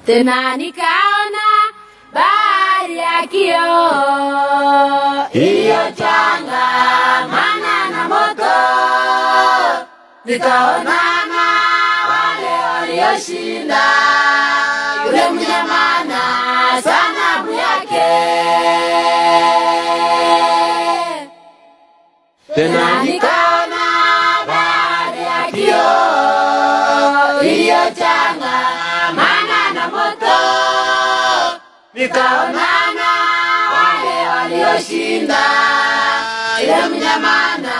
Tena nikaona bahari ya kioo iliyochangamana na moto, nikaonana wale walioshinda yule mnyama na sanamu yake. Tena nikaona bahari ya kioo iliyochangamana na moto, nikaonana wale walioshinda yule mnyama na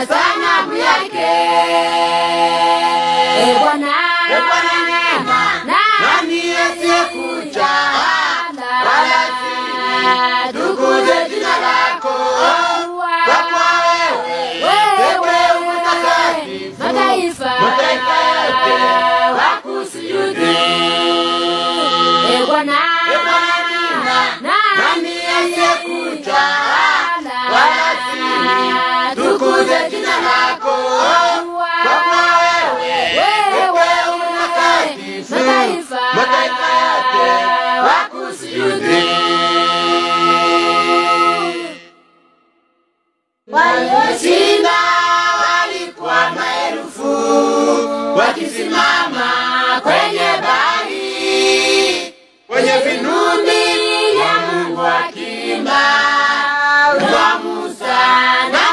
sanamu yake. Bwana nani asiyekuja wala tukuze jina lako, kwa kuwa wewe utakatifu, mataifa yote wakusujudu. Bwana nani asiyekuja wala tukuze jina lako, kwa kuwa wewe utakatifu, mataifa yote wakusujudu. Walioshinda walikuwa maelfu, wakisimama kwenye bahari, kwenye vinubi vya Mungu wakiimba wimbo wa Musa na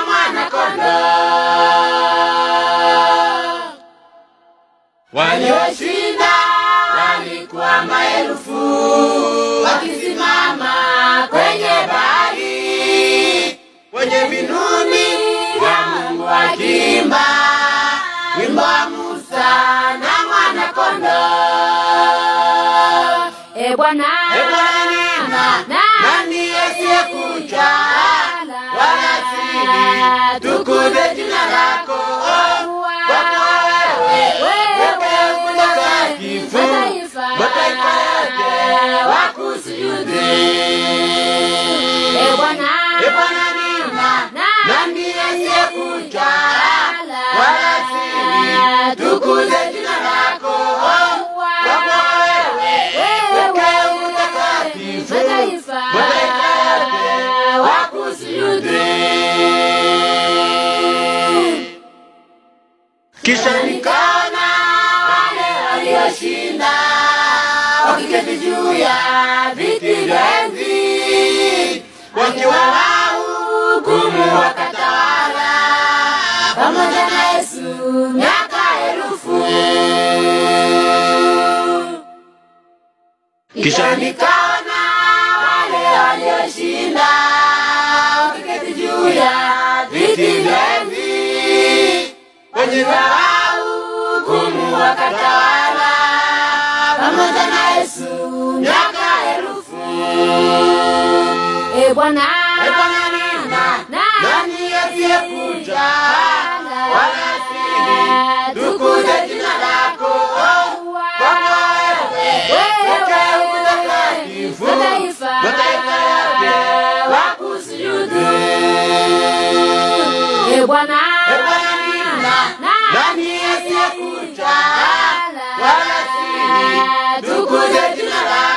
Mwana-Kondoo. Walioshinda walikuwa maelfu, wakisimama kwenye bahari, kwenye vinubi vya Mungu wakiimba wimbo wa Musa na Mwana-Kondoo. Bwana nani asiyekuja wala tukuze jina lako, kwa kuwa wewe utakatifu, mataifa yote wakusujudu. Bwana nani asiyekuja wala tukuze jina lako, kwa kuwa wewe utakatifu, mataifa yote wakusujudu. Kisha nikaona wale walioshinda wakiketi juu ya viti vya enzi, wakiwa wahukumu wakatawala pamoja na Yesu miaka 1000. Kisha nikaona wale walioshinda wakiketi juu ya viti vya enzi, wenye hukumu wakatawala pamoja na Yesu miaka 1000. Bwana nani asiyekuja wala tukuze jina lako, kwa kuwa wewe utakatifu, mataifa yote wakusujudu. Bwana nani asiyekuja wala tukuze jina lako,